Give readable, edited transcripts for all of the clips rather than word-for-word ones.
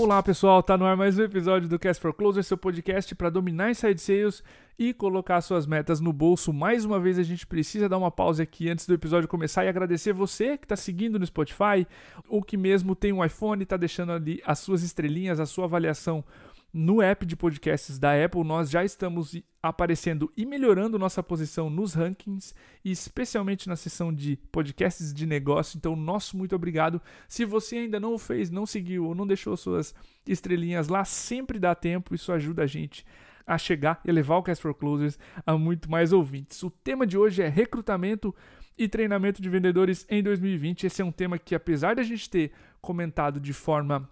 Olá pessoal, tá no ar mais um episódio do Cast for Closer, seu podcast para dominar inside sales e colocar suas metas no bolso. Mais uma vez a gente precisa dar uma pausa aqui antes do episódio começar e agradecer você que está seguindo no Spotify ou que mesmo tem um iPhone e está deixando ali as suas estrelinhas, a sua avaliação no app de podcasts da Apple. Nós já estamos aparecendo e melhorando nossa posição nos rankings, e especialmente na seção de podcasts de negócio. Então, nosso muito obrigado. Se você ainda não o fez, não seguiu ou não deixou suas estrelinhas lá, sempre dá tempo. Isso ajuda a gente a chegar e levar o Cast for Closers a muito mais ouvintes. O tema de hoje é recrutamento e treinamento de vendedores em 2020. Esse é um tema que, apesar de a gente ter comentado de forma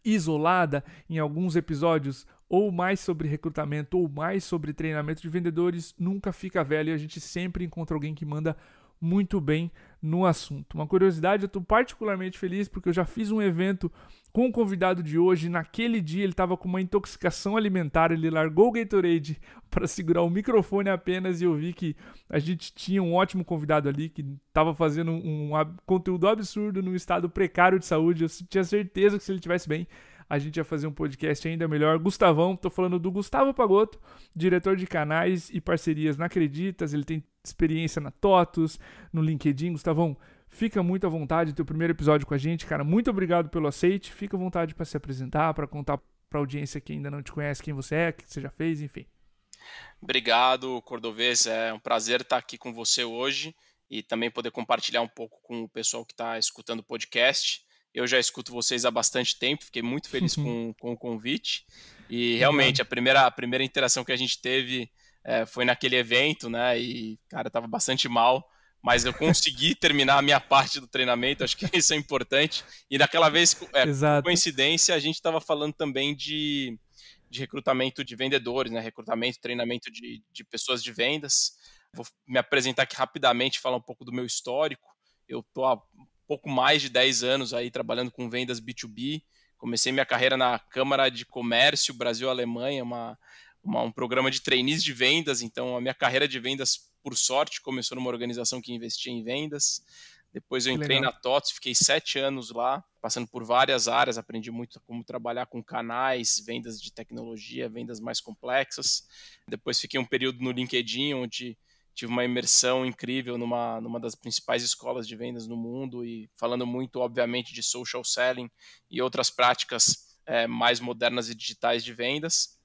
isolada em alguns episódios, ou mais sobre recrutamento ou mais sobre treinamento de vendedores, nunca fica velho e a gente sempre encontra alguém que manda muito bem no assunto. Uma curiosidade, eu estou particularmente feliz porque eu já fiz um evento com o convidado de hoje. Naquele dia ele estava com uma intoxicação alimentar, ele largou o Gatorade para segurar o microfone apenas, e eu vi que a gente tinha um ótimo convidado ali que estava fazendo um conteúdo absurdo num estado precário de saúde. Eu tinha certeza que se ele estivesse bem, a gente ia fazer um podcast ainda melhor. Gustavão, tô falando do Gustavo Pagotto, diretor de canais e parcerias na Acreditas. Ele tem experiência na TOTUS, no LinkedIn. Gustavão, fica muito à vontade, teu primeiro episódio com a gente, cara. Muito obrigado pelo aceite. Fica à vontade para se apresentar, para contar para a audiência que ainda não te conhece quem você é, o que você já fez, enfim. Obrigado, Cordovez. É um prazer estar aqui com você hoje e também poder compartilhar um pouco com o pessoal que está escutando o podcast. Eu já escuto vocês há bastante tempo, fiquei muito feliz com o convite. E realmente, a primeira interação que a gente teve foi naquele evento, né? E, cara, estava bastante mal, mas eu consegui terminar a minha parte do treinamento, acho que isso é importante. E naquela vez, por coincidência, a gente estava falando também de recrutamento de vendedores, né? Recrutamento, treinamento de pessoas de vendas. Vou me apresentar aqui rapidamente, falar um pouco do meu histórico. Eu estou há pouco mais de 10 anos aí trabalhando com vendas B2B. Comecei minha carreira na Câmara de Comércio Brasil-Alemanha, um programa de trainees de vendas. Então, a minha carreira de vendas, por sorte, começou numa organização que investia em vendas. Depois eu entrei na TOTUS, fiquei 7 anos lá, passando por várias áreas, aprendi muito como trabalhar com canais, vendas de tecnologia, vendas mais complexas. Depois fiquei um período no LinkedIn, onde tive uma imersão incrível numa das principais escolas de vendas no mundo, e falando muito, obviamente, de social selling e outras práticas mais modernas e digitais de vendas.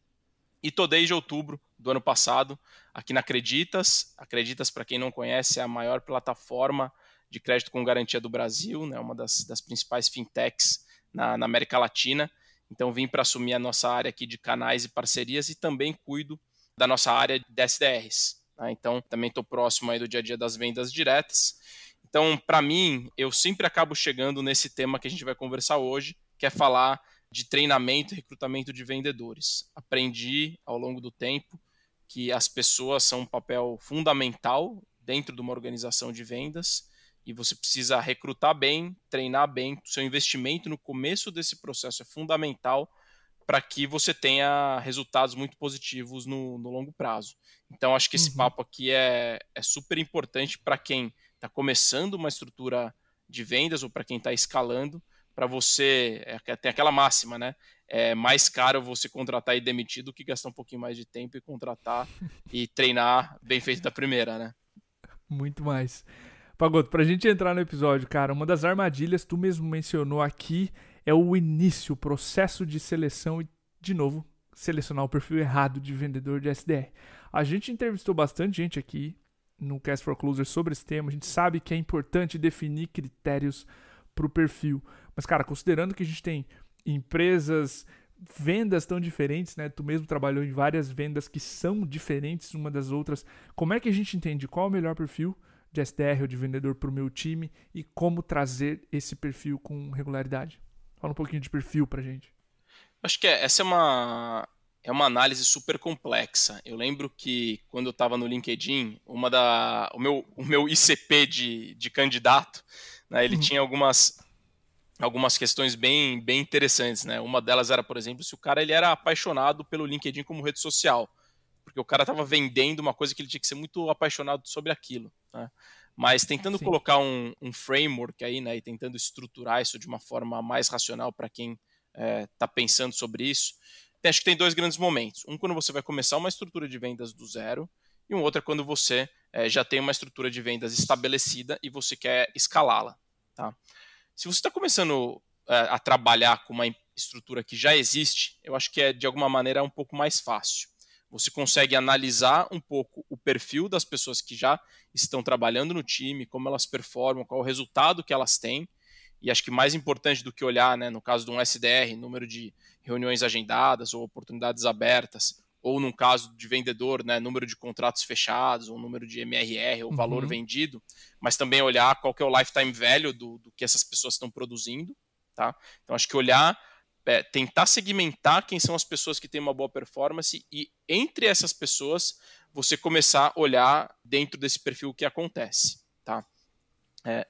E estou desde outubro do ano passado aqui na Acreditas. Acreditas, para quem não conhece, é a maior plataforma de crédito com garantia do Brasil, né? Uma das principais fintechs na América Latina. Então vim para assumir a nossa área aqui de canais e parcerias, e também cuido da nossa área de SDRs. Então, também estou próximo aí do dia a dia das vendas diretas. Então, para mim, eu sempre acabo chegando nesse tema que a gente vai conversar hoje, que é falar de treinamento e recrutamento de vendedores. Aprendi ao longo do tempo que as pessoas são um papel fundamental dentro de uma organização de vendas, e você precisa recrutar bem, treinar bem. O seu investimento no começo desse processo é fundamental para que você tenha resultados muito positivos no longo prazo. Então, acho que esse papo aqui é super importante para quem está começando uma estrutura de vendas ou para quem está escalando. Para você, tem aquela máxima, né? É mais caro você contratar e demitir do que gastar um pouquinho mais de tempo e contratar e treinar bem feito da primeira, né? Muito mais. Pagotto, pra gente entrar no episódio, cara, uma das armadilhas, tu mesmo mencionou aqui, é o início, o processo de seleção e, de novo, selecionar o perfil errado de vendedor de SDR. A gente entrevistou bastante gente aqui no Cast for Closer sobre esse tema. A gente sabe que é importante definir critérios para o perfil. Mas, cara, considerando que a gente tem empresas, vendas tão diferentes, né? Tu mesmo trabalhou em várias vendas que são diferentes uma das outras. Como é que a gente entende qual é o melhor perfil de SDR ou de vendedor para o meu time e como trazer esse perfil com regularidade? Fala um pouquinho de perfil pra gente. Acho que essa é uma análise super complexa. Eu lembro que quando eu estava no LinkedIn, o meu ICP de candidato, né, ele tinha algumas questões bem interessantes, né? Uma delas era, por exemplo, se o cara ele era apaixonado pelo LinkedIn como rede social, porque o cara estava vendendo uma coisa que ele tinha que ser muito apaixonado sobre aquilo, né? Mas tentando colocar um framework aí, né, e tentando estruturar isso de uma forma mais racional para quem está pensando sobre isso, acho que tem dois grandes momentos. Um quando você vai começar uma estrutura de vendas do zero, e um outro é quando você já tem uma estrutura de vendas estabelecida e você quer escalá-la. Tá? Se você está começando a trabalhar com uma estrutura que já existe, eu acho que de alguma maneira um pouco mais fácil. Você consegue analisar um pouco o perfil das pessoas que já estão trabalhando no time, como elas performam, qual o resultado que elas têm. E acho que mais importante do que olhar, né, no caso de um SDR, número de reuniões agendadas ou oportunidades abertas, ou num caso de vendedor, né, número de contratos fechados, ou número de MRR, ou valor vendido, mas também olhar qual que é o lifetime value do que essas pessoas estão produzindo. Tá? Então acho que olhar, tentar segmentar quem são as pessoas que têm uma boa performance e entre essas pessoas você começar a olhar dentro desse perfil o que acontece. Tá?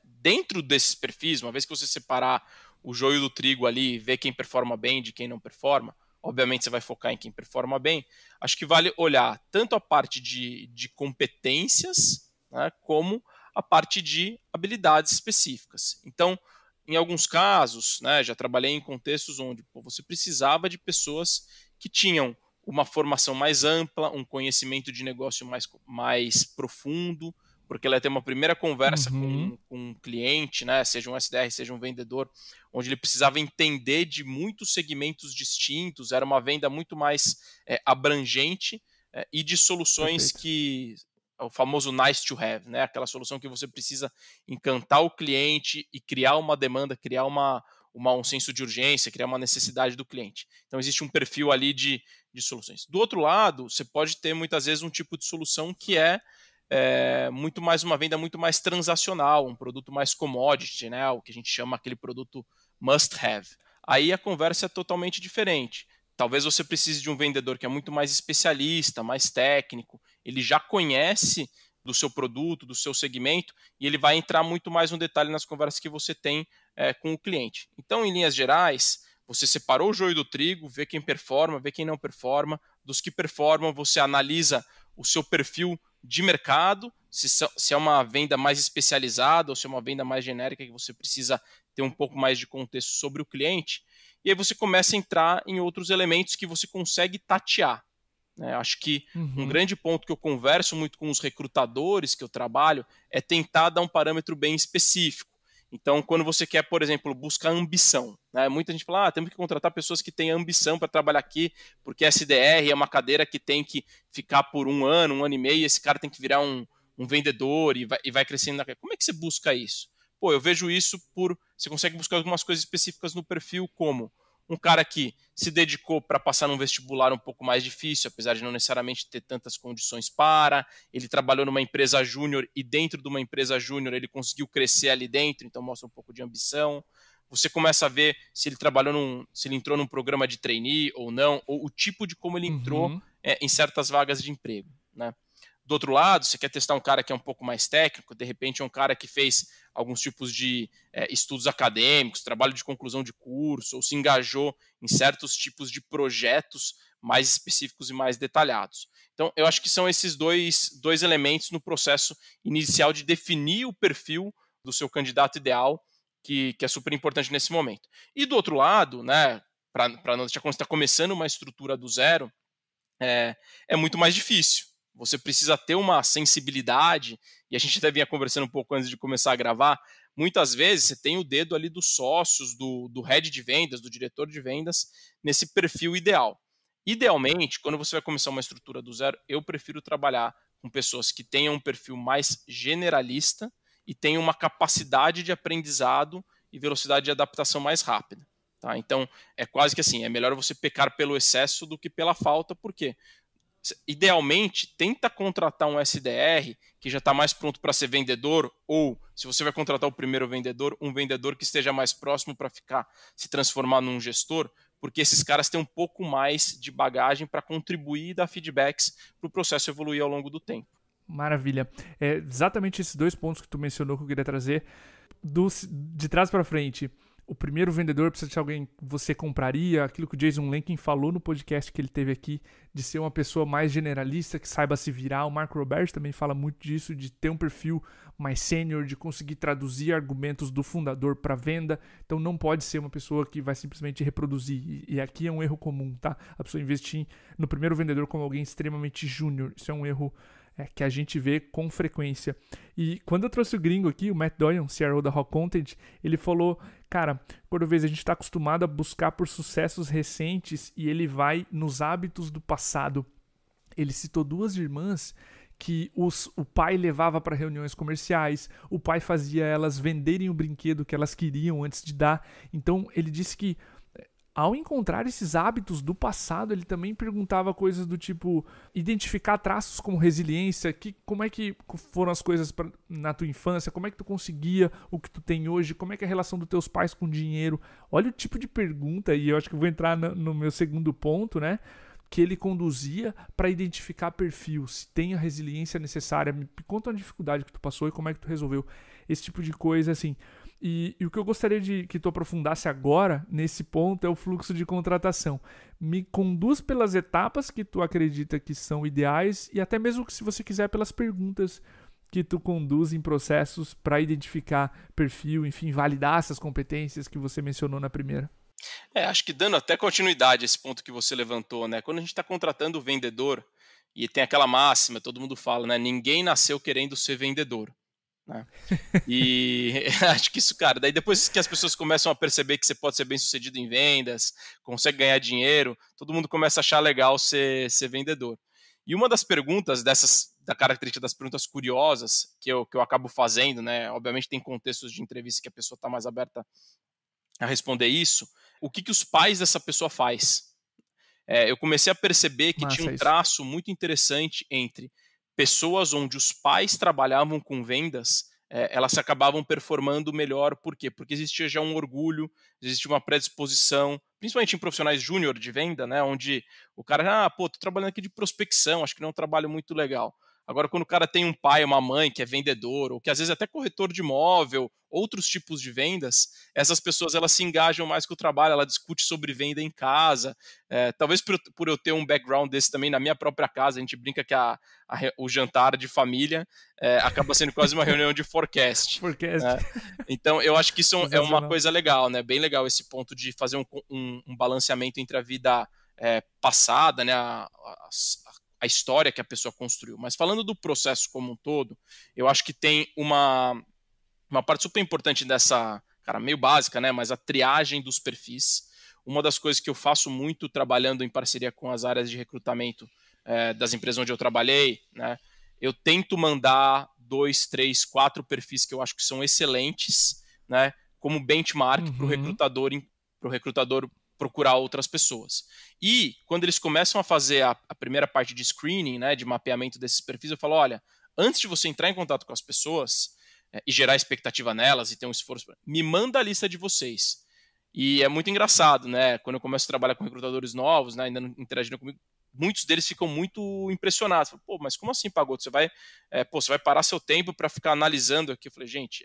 Dentro desses perfis, uma vez que você separar o joio do trigo ali, ver quem performa bem de quem não performa, obviamente você vai focar em quem performa bem, acho que vale olhar tanto a parte de competências, né, como a parte de habilidades específicas. Então, em alguns casos, né, já trabalhei em contextos onde você precisava de pessoas que tinham uma formação mais ampla, um conhecimento de negócio mais profundo, porque ela ia ter uma primeira conversa com um cliente, né, seja um SDR, seja um vendedor, onde ele precisava entender de muitos segmentos distintos, era uma venda muito mais abrangente e de soluções que o famoso nice to have, né, aquela solução que você precisa encantar o cliente e criar uma demanda, criar um senso de urgência, criar uma necessidade do cliente. Então existe um perfil ali de soluções. Do outro lado, você pode ter muitas vezes um tipo de solução que é muito mais uma venda muito mais transacional, um produto mais commodity, né, o que a gente chama aquele produto must have. Aí a conversa é totalmente diferente. Talvez você precise de um vendedor que é muito mais especialista, mais técnico, ele já conhece do seu produto, do seu segmento, e ele vai entrar muito mais no detalhe nas conversas que você tem com o cliente. Então, em linhas gerais, você separou o joio do trigo, vê quem performa, vê quem não performa. Dos que performam, você analisa o seu perfil de mercado, se é uma venda mais especializada ou se é uma venda mais genérica que você precisa ter um pouco mais de contexto sobre o cliente, e aí você começa a entrar em outros elementos que você consegue tatear. Acho que um grande ponto que eu converso muito com os recrutadores que eu trabalho é tentar dar um parâmetro bem específico. Então, quando você quer, por exemplo, buscar ambição, né? Muita gente fala, temos que contratar pessoas que têm ambição para trabalhar aqui, porque SDR é uma cadeira que tem que ficar por um ano e meio, e esse cara tem que virar um vendedor e vai crescendo. Como é que você busca isso? Eu vejo isso você consegue buscar algumas coisas específicas no perfil, como um cara que se dedicou para passar num vestibular um pouco mais difícil, apesar de não necessariamente ter tantas condições ele trabalhou numa empresa júnior e dentro de uma empresa júnior ele conseguiu crescer ali dentro, então mostra um pouco de ambição. Você começa a ver se ele se ele entrou num programa de trainee ou não, ou o tipo de como ele entrou em certas vagas de emprego, né? Do outro lado, você quer testar um cara que é um pouco mais técnico, de repente é um cara que fez alguns tipos de estudos acadêmicos, trabalho de conclusão de curso, ou se engajou em certos tipos de projetos mais específicos e mais detalhados. Então, eu acho que são esses dois elementos no processo inicial de definir o perfil do seu candidato ideal, que é super importante nesse momento. E do outro lado, né, para não deixar quando você está começando uma estrutura do zero, é muito mais difícil. Você precisa ter uma sensibilidade, e a gente até vinha conversando um pouco antes de começar a gravar, muitas vezes você tem o dedo ali dos sócios, do head de vendas, do diretor de vendas, nesse perfil ideal. Idealmente, quando você vai começar uma estrutura do zero, eu prefiro trabalhar com pessoas que tenham um perfil mais generalista e tenham uma capacidade de aprendizado e velocidade de adaptação mais rápida. Tá? Então, é quase que assim, é melhor você pecar pelo excesso do que pela falta, por quê? Idealmente, tenta contratar um SDR que já está mais pronto para ser vendedor, ou se você vai contratar o primeiro vendedor, um vendedor que esteja mais próximo para se transformar num gestor, porque esses caras têm um pouco mais de bagagem para contribuir e dar feedbacks para o processo evoluir ao longo do tempo. Maravilha. Exatamente esses dois pontos que tu mencionou que eu queria trazer de trás para frente. o primeiro vendedor precisa ser alguém que você compraria, aquilo que o Jason Lenkin falou no podcast que ele teve aqui, de ser uma pessoa mais generalista, que saiba se virar. O Marco Roberto também fala muito disso, de ter um perfil mais sênior, de conseguir traduzir argumentos do fundador para venda. Então não pode ser uma pessoa que vai simplesmente reproduzir. E aqui é um erro comum, tá? A pessoa investir no primeiro vendedor como alguém extremamente júnior. Isso é um erro que a gente vê com frequência. E quando eu trouxe o gringo aqui, o Matt Doyon, CRO da Rock Content, ele falou, cara, por vez a gente está acostumado a buscar por sucessos recentes e ele vai nos hábitos do passado. Ele citou 2 irmãs que o pai levava para reuniões comerciais, o pai fazia elas venderem o brinquedo que elas queriam antes de dar. Então ele disse que ao encontrar esses hábitos do passado, ele também perguntava coisas do tipo identificar traços como resiliência, como é que foram as coisas na tua infância, como é que tu conseguia o que tu tem hoje, como é que é a relação dos teus pais com o dinheiro. Olha o tipo de pergunta, e eu acho que eu vou entrar no meu segundo ponto, né? Que ele conduzia para identificar perfil, se tem a resiliência necessária. Me conta uma dificuldade que tu passou e como é que tu resolveu esse tipo de coisa, assim. E o que eu gostaria de que tu aprofundasse agora, nesse ponto, é o fluxo de contratação. Me conduz pelas etapas que tu acredita que são ideais e até mesmo que, se você quiser, pelas perguntas que tu conduz em processos para identificar perfil, enfim, validar essas competências que você mencionou na primeira. Acho que dando até continuidade a esse ponto que você levantou, né? Quando a gente está contratando o vendedor, e tem aquela máxima, todo mundo fala, né? Ninguém nasceu querendo ser vendedor. Né? E acho que isso, cara, daí depois que as pessoas começam a perceber que você pode ser bem sucedido em vendas, consegue ganhar dinheiro, todo mundo começa a achar legal ser vendedor. E uma das perguntas da característica das perguntas curiosas que eu acabo fazendo, né? Obviamente tem contextos de entrevista que a pessoa está mais aberta a responder isso. O que os pais dessa pessoa faz? Eu comecei a perceber que tinha um traço muito interessante entre pessoas onde os pais trabalhavam com vendas, elas acabavam performando melhor. Por quê? Porque existia já um orgulho, existia uma predisposição, principalmente em profissionais júnior de venda, né, onde o cara, tô trabalhando aqui de prospecção, acho que não é um trabalho muito legal. Agora, quando o cara tem um pai, uma mãe que é vendedor, ou que às vezes é até corretor de imóvel, outros tipos de vendas, essas pessoas elas se engajam mais com o trabalho, ela discute sobre venda em casa. Talvez por eu ter um background desse também na minha própria casa, a gente brinca que o jantar de família acaba sendo quase uma reunião de forecast. Né? Então, eu acho que isso é uma coisa legal, né? Bem legal esse ponto de fazer um balanceamento entre a vida passada, né? A história que a pessoa construiu. Mas falando do processo como um todo, eu acho que tem uma parte super importante dessa, cara, meio básica, né? Mas a triagem dos perfis. Uma das coisas que eu faço muito trabalhando em parceria com as áreas de recrutamento das empresas onde eu trabalhei, né? Eu tento mandar 2, 3, 4 perfis que eu acho que são excelentes, né? Como benchmark para o recrutador procurar outras pessoas. E quando eles começam a fazer a primeira parte de screening, né, de mapeamento desses perfis, eu falo, olha, antes de você entrar em contato com as pessoas e gerar expectativa nelas e ter um esforço, me manda a lista de vocês. E é muito engraçado, né, quando eu começo a trabalhar com recrutadores novos, né, ainda não interagindo comigo, muitos deles ficam muito impressionados. Pô, mas como assim, Pagotto? Você vai parar seu tempo para ficar analisando aqui? Eu falei, gente,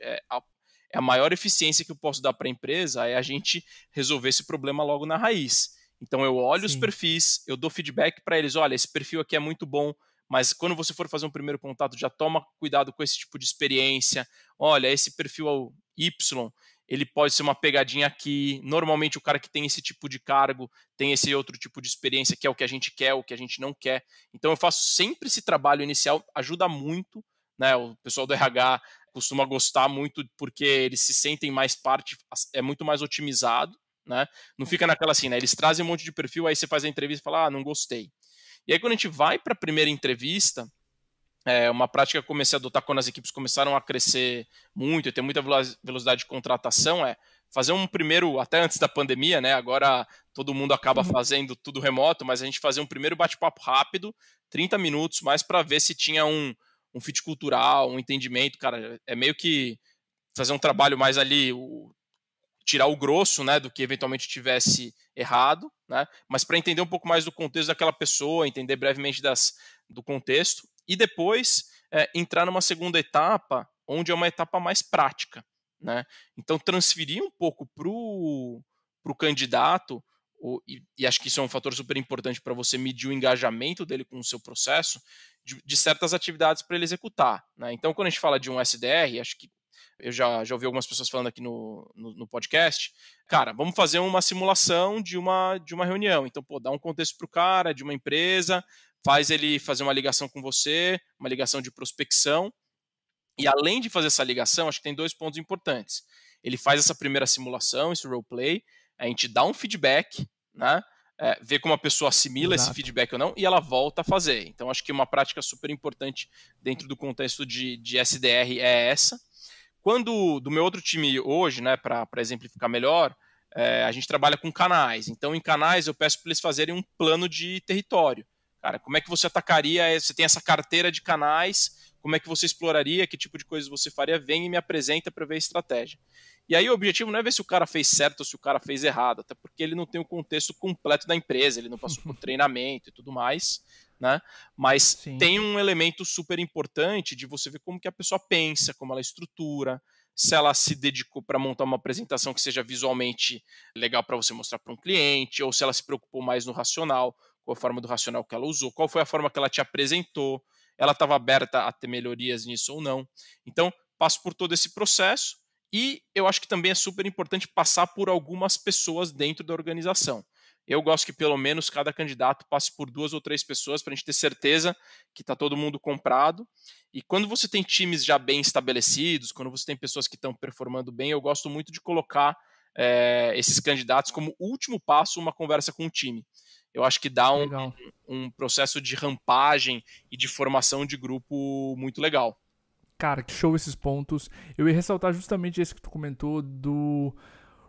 a maior eficiência que eu posso dar para a empresa é a gente resolver esse problema logo na raiz. Então eu olho os perfis, eu dou feedback para eles, olha, esse perfil aqui é muito bom, mas quando você for fazer um primeiro contato, já toma cuidado com esse tipo de experiência. Olha, esse perfil Y, ele pode ser uma pegadinha aqui. Normalmente o cara que tem esse tipo de cargo tem esse outro tipo de experiência, que é o que a gente quer, o que a gente não quer. Então eu faço sempre esse trabalho inicial, ajuda muito, né? O pessoal do RH costuma gostar muito porque eles se sentem mais parte, é muito mais otimizado, né? Não fica naquela assim, né? Eles trazem um monte de perfil, aí você faz a entrevista e fala, não gostei. E aí quando a gente vai para a primeira entrevista, uma prática que eu comecei a adotar quando as equipes começaram a crescer muito e ter muita velocidade de contratação fazer um primeiro, até antes da pandemia, né? Agora todo mundo acaba fazendo tudo remoto, mas a gente fazer um primeiro bate-papo rápido, 30 minutos, mais para ver se tinha um fit cultural, um entendimento, cara, é meio que fazer um trabalho mais ali, tirar o grosso, né, do que eventualmente tivesse errado, né, mas para entender um pouco mais do contexto daquela pessoa, entender brevemente do contexto, e depois entrar numa segunda etapa, onde é uma etapa mais prática, né? Então, transferir um pouco para o candidato, e acho que isso é um fator super importante para você medir o engajamento dele com o seu processo, de certas atividades para ele executar, né? Então, quando a gente fala de um SDR, acho que eu já ouvi algumas pessoas falando aqui no podcast, cara, vamos fazer uma simulação de uma reunião. Então, dá um contexto para o cara, de uma empresa, faz ele fazer uma ligação com você, uma ligação de prospecção, e além de fazer essa ligação, acho que tem 2 pontos importantes. Ele faz essa primeira simulação, esse roleplay, a gente dá um feedback, né? Vê como a pessoa assimila esse feedback ou não, e ela volta a fazer. Então, acho que uma prática super importante dentro do contexto de SDR é essa. Quando do meu outro time hoje, né, para exemplificar melhor, a gente trabalha com canais. Então, em canais, eu peço para eles fazerem um plano de território. Cara, como é que você atacaria? Você tem essa carteira de canais, como é que você exploraria? Que tipo de coisas você faria? Vem e me apresenta para ver a estratégia. E aí o objetivo não é ver se o cara fez certo ou se o cara fez errado, até porque ele não tem o contexto completo da empresa, ele não passou por treinamento e tudo mais, né? Mas Sim. Tem um elemento super importante de você ver como que a pessoa pensa, como ela estrutura, se ela se dedicou para montar uma apresentação que seja visualmente legal para você mostrar para um cliente, ou se ela se preocupou mais no racional, qual a forma do racional que ela usou, qual foi a forma que ela te apresentou, ela estava aberta a ter melhorias nisso ou não. Então, passo por todo esse processo e eu acho que também é super importante passar por algumas pessoas dentro da organização. Eu gosto que pelo menos cada candidato passe por 2 ou 3 pessoas para a gente ter certeza que está todo mundo comprado. E quando você tem times já bem estabelecidos, quando você tem pessoas que estão performando bem, eu gosto muito de colocar esses candidatos como último passo uma conversa com o time. Eu acho que dá um processo de rampagem e de formação de grupo muito legal. Cara, que show esses pontos. Eu ia ressaltar justamente esse que tu comentou do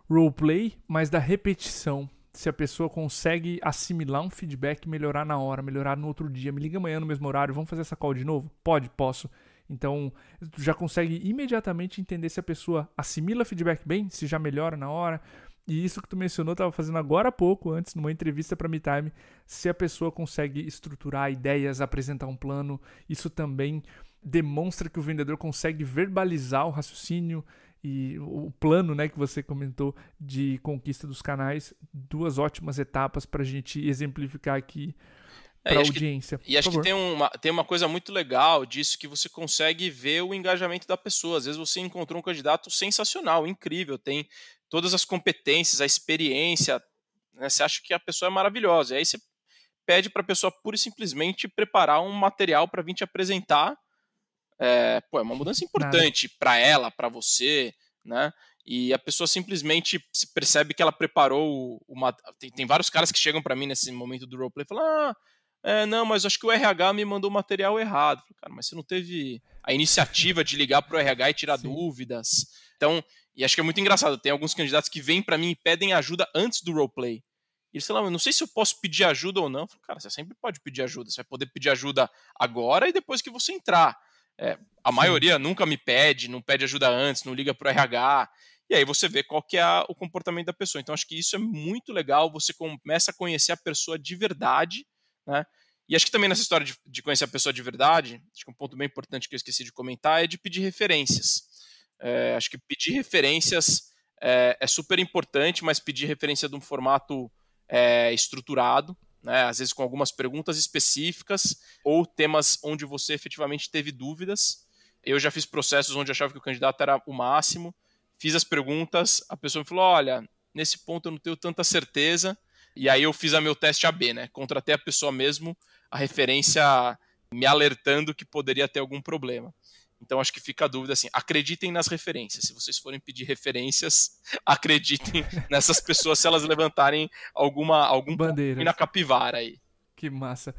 roleplay, mas da repetição. Se a pessoa consegue assimilar um feedback e melhorar na hora, melhorar no outro dia, me liga amanhã no mesmo horário, vamos fazer essa call de novo? Pode? Posso. Então, tu já consegue imediatamente entender se a pessoa assimila feedback bem, se já melhora na hora. E isso que tu mencionou, eu estava fazendo agora há pouco, antes, numa entrevista para MeTime, se a pessoa consegue estruturar ideias, apresentar um plano, isso também demonstra que o vendedor consegue verbalizar o raciocínio e o plano, né, que você comentou de conquista dos canais. 2 ótimas etapas para a gente exemplificar aqui para a audiência. E acho que tem uma coisa muito legal disso, que você consegue ver o engajamento da pessoa. Às vezes você encontrou um candidato sensacional, incrível, tem todas as competências, a experiência, né, você acha que a pessoa é maravilhosa. E aí você pede para a pessoa pura e simplesmente preparar um material para vir te apresentar. É uma mudança importante para ela, para você, né? E a pessoa simplesmente se percebe que ela preparou tem vários caras que chegam para mim nesse momento do roleplay e falam: não, mas acho que o RH me mandou o material errado. Cara, mas você não teve a iniciativa de ligar para o RH e tirar dúvidas. Então, e acho que é muito engraçado, tem alguns candidatos que vêm para mim e pedem ajuda antes do roleplay. E eles falam: eu não sei se eu posso pedir ajuda ou não. Eu falo: cara, você sempre pode pedir ajuda. Você vai poder pedir ajuda agora e depois que você entrar. A maioria nunca me pede, não pede ajuda antes, não liga pro RH, e aí você vê qual que é o comportamento da pessoa. Então acho que isso é muito legal, você começa a conhecer a pessoa de verdade, né? E acho que também nessa história de conhecer a pessoa de verdade, acho que um ponto bem importante que eu esqueci de comentar é de pedir referências. Acho que pedir referências é super importante, mas pedir referência de um formato estruturado, né, às vezes com algumas perguntas específicas ou temas onde você efetivamente teve dúvidas. Eu já fiz processos onde eu achava que o candidato era o máximo, fiz as perguntas, a pessoa me falou: olha, nesse ponto eu não tenho tanta certeza, e aí eu fiz meu teste AB, né? Contratei a pessoa mesmo, a referência me alertando que poderia ter algum problema. Então acho que fica a dúvida assim: acreditem nas referências. Se vocês forem pedir referências, acreditem nessas pessoas se elas levantarem algum ponto na capivara aí. Que massa.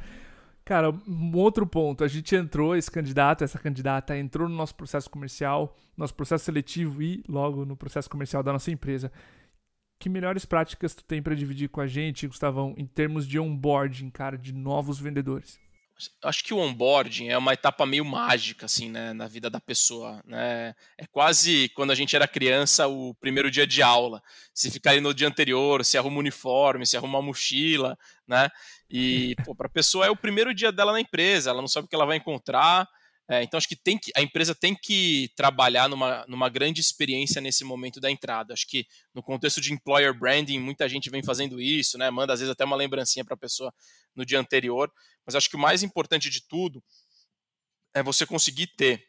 Cara, um outro ponto, a gente entrou, essa candidata entrou no nosso processo comercial, nosso processo seletivo e logo no processo comercial da nossa empresa. Que melhores práticas tu tem para dividir com a gente, Gustavão, em termos de onboarding, cara, de novos vendedores? Acho que o onboarding é uma etapa meio mágica, assim, né, na vida da pessoa, né? É quase quando a gente era criança, o primeiro dia de aula. Se ficar ali no dia anterior, se arruma um uniforme, se arruma uma mochila, né? E, para a pessoa é o primeiro dia dela na empresa, ela não sabe o que ela vai encontrar, Então, acho que a empresa tem que trabalhar numa grande experiência nesse momento da entrada. Acho que no contexto de employer branding, muita gente vem fazendo isso, né? Manda às vezes até uma lembrancinha para a pessoa no dia anterior. Mas acho que o mais importante de tudo é você conseguir ter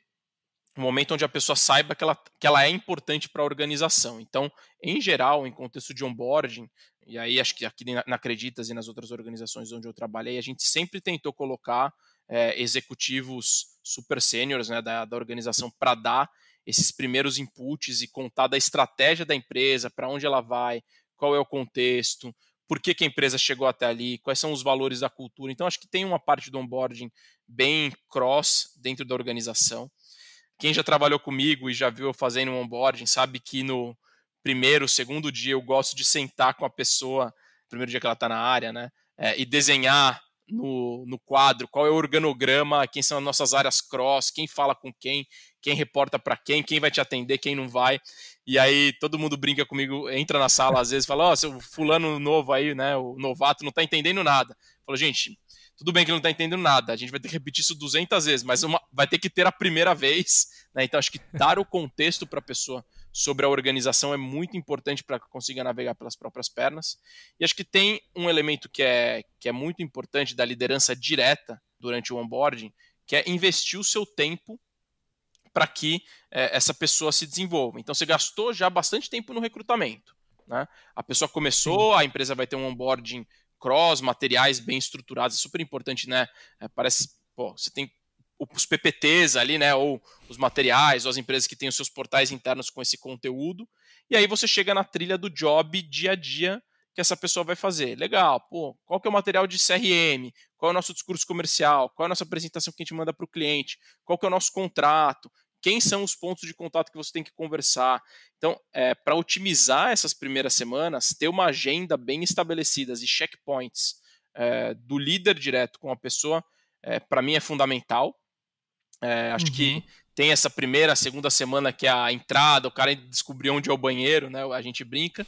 um momento onde a pessoa saiba que ela é importante para a organização. Então, em geral, em contexto de onboarding, e aí acho que aqui na Acreditas e nas outras organizações onde eu trabalhei, a gente sempre tentou colocar executivos super sêniores, né, da organização para dar esses primeiros inputs e contar da estratégia da empresa, para onde ela vai, qual é o contexto, por que a empresa chegou até ali, quais são os valores da cultura. Então, acho que tem uma parte do onboarding bem cross dentro da organização. Quem já trabalhou comigo e já viu eu fazendo um onboarding sabe que no primeiro, segundo dia eu gosto de sentar com a pessoa, no primeiro dia que ela está na área, né, e desenhar no quadro qual é o organograma, quem são as nossas áreas cross, quem fala com quem reporta para quem vai te atender, quem não vai. E aí todo mundo brinca comigo, entra na sala às vezes e fala, seu fulano novo aí, né, o novato não está entendendo nada. Fala, gente, tudo bem que ele não está entendendo nada, a gente vai ter que repetir isso 200 vezes, mas vai ter que ter a primeira vez, né? Então acho que dar o contexto para a pessoa sobre a organização é muito importante para que consiga navegar pelas próprias pernas. E acho que tem um elemento que é muito importante da liderança direta durante o onboarding, que é investir o seu tempo para que essa pessoa se desenvolva. Então você gastou já bastante tempo no recrutamento, né? A pessoa começou, a empresa vai ter um onboarding cross, materiais bem estruturados, é super importante, né? Parece, você tem os PPTs ali, né, ou os materiais, ou as empresas que têm os seus portais internos com esse conteúdo, e aí você chega na trilha do job dia a dia que essa pessoa vai fazer. Legal, qual que é o material de CRM? Qual é o nosso discurso comercial? Qual é a nossa apresentação que a gente manda para o cliente? Qual que é o nosso contrato? Quem são os pontos de contato que você tem que conversar? Então, para otimizar essas primeiras semanas, ter uma agenda bem estabelecida e checkpoints do líder direto com a pessoa, para mim é fundamental. Acho que tem essa primeira, segunda semana que é a entrada, o cara descobriu onde é o banheiro, né? A gente brinca.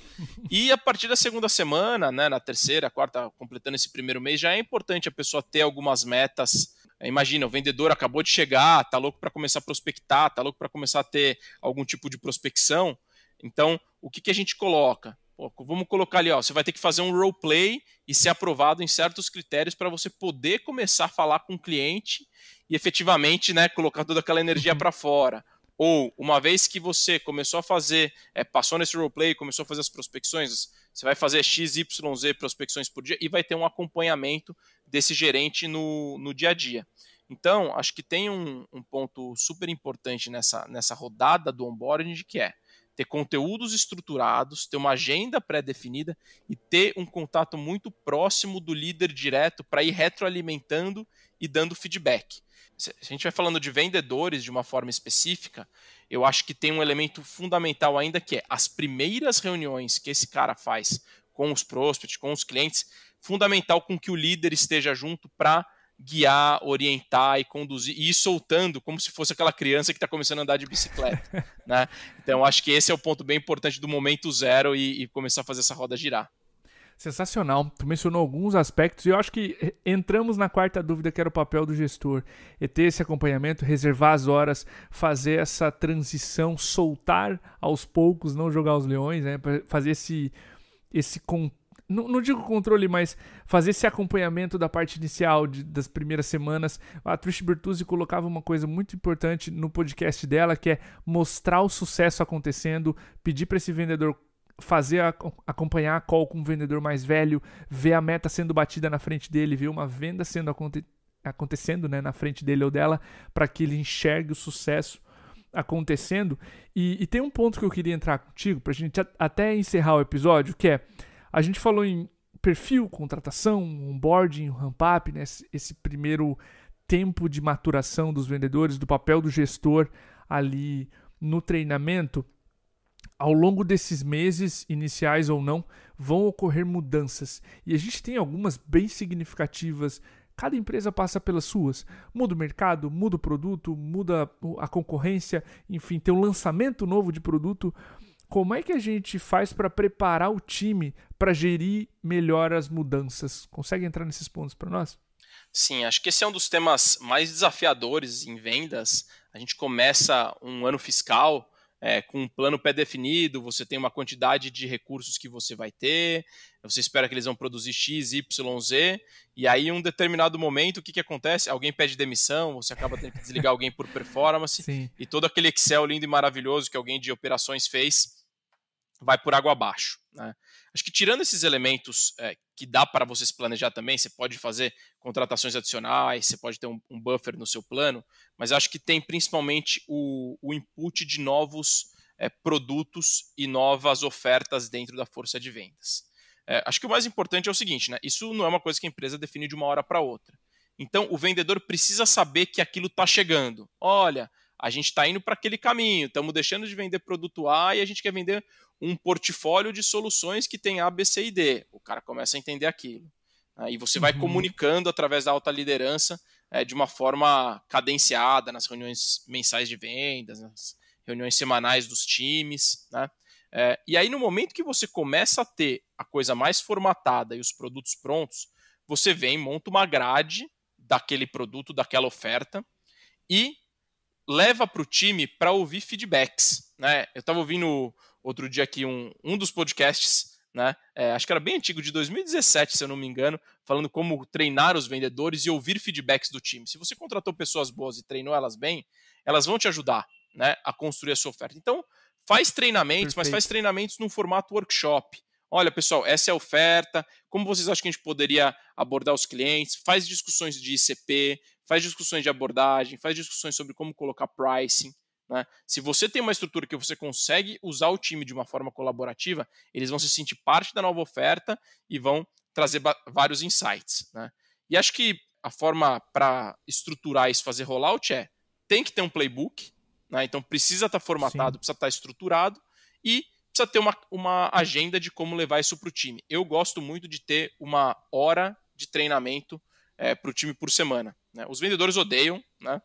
E a partir da segunda semana, né, na terceira, quarta, completando esse primeiro mês, já é importante a pessoa ter algumas metas. Imagina, o vendedor acabou de chegar, tá louco para começar a prospectar, tá louco para começar a ter algum tipo de prospecção. Então, o que a gente coloca? Vamos colocar ali, você vai ter que fazer um roleplay e ser aprovado em certos critérios para você poder começar a falar com o cliente e efetivamente, né, colocar toda aquela energia para fora. Ou, uma vez que você começou a fazer, passou nesse roleplay, começou a fazer as prospecções, você vai fazer XYZ prospecções por dia e vai ter um acompanhamento desse gerente no dia a dia. Então, acho que tem um ponto super importante nessa rodada do onboarding, que é ter conteúdos estruturados, ter uma agenda pré-definida e ter um contato muito próximo do líder direto para ir retroalimentando e dando feedback. Se a gente vai falando de vendedores de uma forma específica, eu acho que tem um elemento fundamental ainda, que é as primeiras reuniões que esse cara faz com os prospects, com os clientes, fundamental com que o líder esteja junto para guiar, orientar e conduzir, e ir soltando como se fosse aquela criança que está começando a andar de bicicleta, né? Então acho que esse é o ponto bem importante do momento zero e começar a fazer essa roda girar. Sensacional, tu mencionou alguns aspectos e eu acho que entramos na quarta dúvida, que era o papel do gestor, é ter esse acompanhamento, reservar as horas, fazer essa transição, soltar aos poucos, não jogar os leões, né? Fazer esse não digo controle, mas fazer esse acompanhamento da parte inicial das primeiras semanas. A Trish Bertuzzi colocava uma coisa muito importante no podcast dela, que é mostrar o sucesso acontecendo, pedir para esse vendedor acompanhar a call com um vendedor mais velho, ver a meta sendo batida na frente dele, ver uma venda acontecendo, né, na frente dele ou dela, para que ele enxergue o sucesso acontecendo. E tem um ponto que eu queria entrar contigo, para a gente até encerrar o episódio, que é, a gente falou em perfil, contratação, onboarding, ramp-up, né? Esse primeiro tempo de maturação dos vendedores, do papel do gestor ali no treinamento. Ao longo desses meses, iniciais ou não, vão ocorrer mudanças. E a gente tem algumas bem significativas. Cada empresa passa pelas suas. Muda o mercado, muda o produto, muda a concorrência, enfim, tem um lançamento novo de produto. Como é que a gente faz para preparar o time para gerir melhor as mudanças? Consegue entrar nesses pontos para nós? Sim, acho que esse é um dos temas mais desafiadores em vendas. A gente começa um ano fiscal com um plano pré-definido, você tem uma quantidade de recursos que você vai ter, você espera que eles vão produzir X, Y, Z, e aí em um determinado momento, o que acontece? Alguém pede demissão, você acaba tendo que desligar alguém por performance, Sim, e todo aquele Excel lindo e maravilhoso que alguém de operações fez vai por água abaixo. Né? Acho que tirando esses elementos que dá para você se planejar também, você pode fazer contratações adicionais, você pode ter um buffer no seu plano, mas acho que tem principalmente o input de novos produtos e novas ofertas dentro da força de vendas. Acho que o mais importante é o seguinte, né? Isso não é uma coisa que a empresa define de uma hora para outra. Então, o vendedor precisa saber que aquilo está chegando. Olha, a gente está indo para aquele caminho, estamos deixando de vender produto A e a gente quer vender um portfólio de soluções que tem A, B, C e D. O cara começa a entender aquilo. E você vai comunicando através da alta liderança de uma forma cadenciada nas reuniões mensais de vendas, nas reuniões semanais dos times. Né? E aí, no momento que você começa a ter a coisa mais formatada e os produtos prontos, você vem, monta uma grade daquele produto, daquela oferta e leva para o time para ouvir feedbacks. Né? Eu estava ouvindo outro dia aqui um dos podcasts, né? Acho que era bem antigo, de 2017, se eu não me engano, falando como treinar os vendedores e ouvir feedbacks do time. Se você contratou pessoas boas e treinou elas bem, elas vão te ajudar, né, a construir a sua oferta. Então, faz treinamentos, mas faz treinamentos num formato workshop. Olha, pessoal, essa é a oferta. Como vocês acham que a gente poderia abordar os clientes? Faz discussões de ICP, faz discussões de abordagem, faz discussões sobre como colocar pricing. Né? Se você tem uma estrutura que você consegue usar o time de uma forma colaborativa, eles vão se sentir parte da nova oferta e vão trazer vários insights. Né? E acho que a forma para estruturar isso, fazer rollout tem que ter um playbook, né? Então precisa estar formatado, precisa estar estruturado e precisa ter uma agenda de como levar isso para o time. Eu gosto muito de ter uma hora de treinamento para o time por semana. Né? Os vendedores odeiam, né?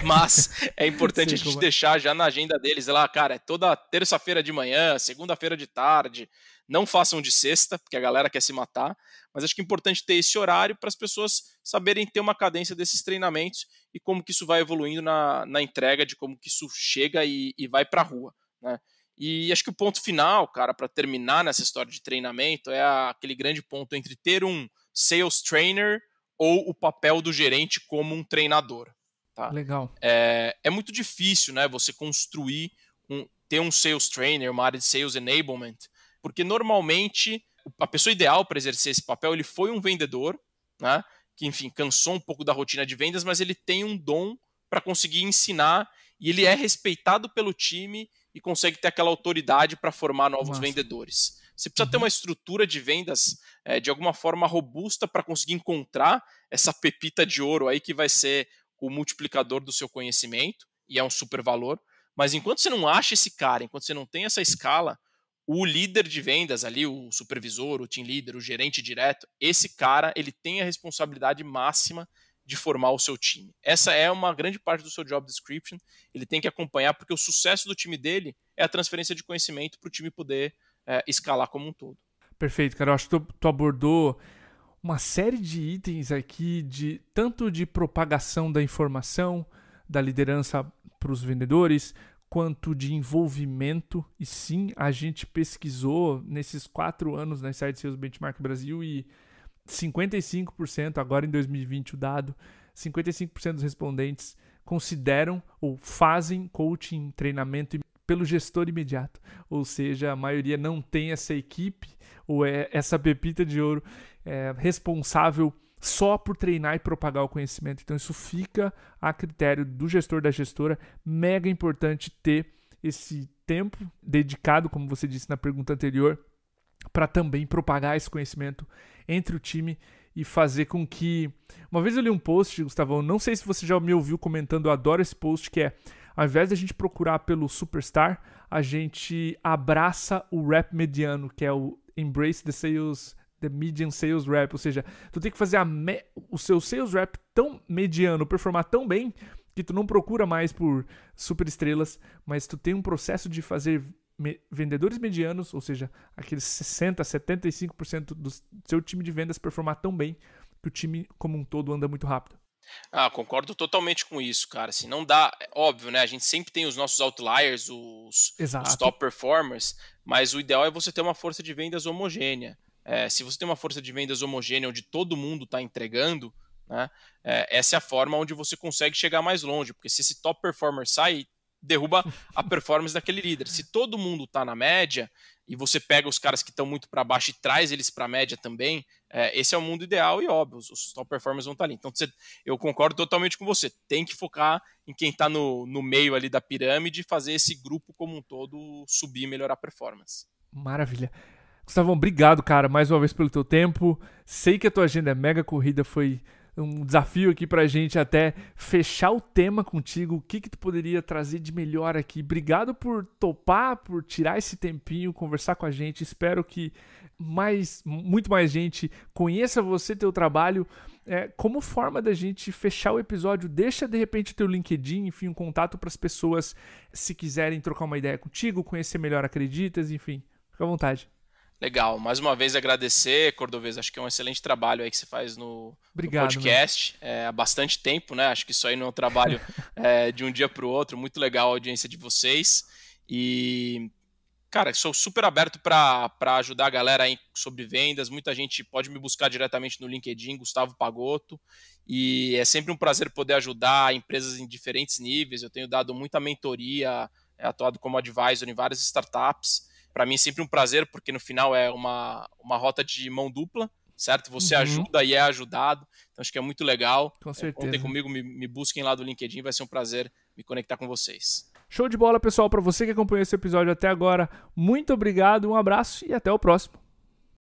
Mas é importante a gente deixar já na agenda deles lá, cara, é toda terça-feira de manhã, segunda-feira de tarde, não façam de sexta, porque a galera quer se matar, mas acho que é importante ter esse horário para as pessoas saberem ter uma cadência desses treinamentos e como que isso vai evoluindo na entrega, de como que isso chega e vai para a rua, né? E acho que o ponto final, cara, para terminar nessa história de treinamento é aquele grande ponto entre ter um sales trainer ou o papel do gerente como um treinador. Tá? Legal. É muito difícil, né, você construir, ter um sales trainer, uma área de sales enablement, porque normalmente a pessoa ideal para exercer esse papel, ele foi um vendedor, né, que, enfim, cansou um pouco da rotina de vendas, mas ele tem um dom para conseguir ensinar e ele é respeitado pelo time e consegue ter aquela autoridade para formar novos vendedores. Você precisa ter uma estrutura de vendas de alguma forma robusta para conseguir encontrar essa pepita de ouro aí que vai ser o multiplicador do seu conhecimento, e é um super valor, mas enquanto você não acha esse cara, enquanto você não tem essa escala, o líder de vendas ali, o supervisor, o team leader, o gerente direto, esse cara, ele tem a responsabilidade máxima de formar o seu time. Essa é uma grande parte do seu job description, ele tem que acompanhar, porque o sucesso do time dele é a transferência de conhecimento para o time poder escalar como um todo. Perfeito, cara, eu acho que tu abordou uma série de itens aqui, tanto de propagação da informação, da liderança para os vendedores, quanto de envolvimento. E sim, a gente pesquisou nesses 4 anos na Inside Sales Benchmark Brasil e 55%, agora em 2020 o dado, 55% dos respondentes consideram ou fazem coaching, treinamento pelo gestor imediato. Ou seja, a maioria não tem essa equipe ou essa pepita de ouro responsável só por treinar e propagar o conhecimento. Então isso fica a critério do gestor, da gestora. Mega importante ter esse tempo dedicado, como você disse na pergunta anterior, para também propagar esse conhecimento entre o time e fazer com que... Uma vez eu li um post, Gustavão, não sei se você já me ouviu comentando, eu adoro esse post, que é: ao invés da gente procurar pelo superstar, a gente abraça o rep mediano, que é o embrace the median sales rep, ou seja, tu tem que fazer o seu sales rep tão mediano, performar tão bem, que tu não procura mais por super estrelas, mas tu tem um processo de fazer vendedores medianos, ou seja, aqueles 60%, 75% do seu time de vendas performar tão bem, que o time como um todo anda muito rápido. Concordo totalmente com isso, cara. Assim, não dá, é óbvio, né? A gente sempre tem os nossos outliers, os Exato. top performers, mas o ideal é você ter uma força de vendas homogênea. Se você tem uma força de vendas homogênea onde todo mundo está entregando, né? Essa é a forma onde você consegue chegar mais longe, porque se esse top performer sai, derruba a performance daquele líder. Se todo mundo está na média e você pega os caras que estão muito para baixo e traz eles para a média também, esse é o mundo ideal e óbvio, os top performers vão estar ali. Então eu concordo totalmente com você, tem que focar em quem está no meio ali da pirâmide e fazer esse grupo como um todo subir e melhorar a performance. Maravilha. Gustavão, obrigado, cara, mais uma vez pelo teu tempo. Sei que a tua agenda é mega corrida, foi um desafio aqui pra gente até fechar o tema contigo. O que tu poderia trazer de melhor aqui? Obrigado por topar, por tirar esse tempinho, conversar com a gente. Espero que muito mais gente conheça você, teu trabalho. Como forma da gente fechar o episódio, deixa de repente o teu LinkedIn, enfim, um contato para as pessoas se quiserem trocar uma ideia contigo, conhecer melhor Acreditas, enfim, fica à vontade. Legal, mais uma vez agradecer, Cordovez, acho que é um excelente trabalho aí que você faz no podcast, há bastante tempo, né? Acho que isso aí não é um trabalho de um dia para o outro, muito legal a audiência de vocês e, cara, sou super aberto para ajudar a galera aí sobre vendas, muita gente pode me buscar diretamente no LinkedIn, Gustavo Pagotto, e é sempre um prazer poder ajudar empresas em diferentes níveis, eu tenho dado muita mentoria, atuado como advisor em várias startups. Para mim é sempre um prazer, porque no final é uma rota de mão dupla, certo? Você ajuda e é ajudado, então acho que é muito legal. Com certeza. Contem comigo, me busquem lá do LinkedIn, vai ser um prazer me conectar com vocês. Show de bola, pessoal. Para você que acompanhou esse episódio até agora, muito obrigado, um abraço e até o próximo.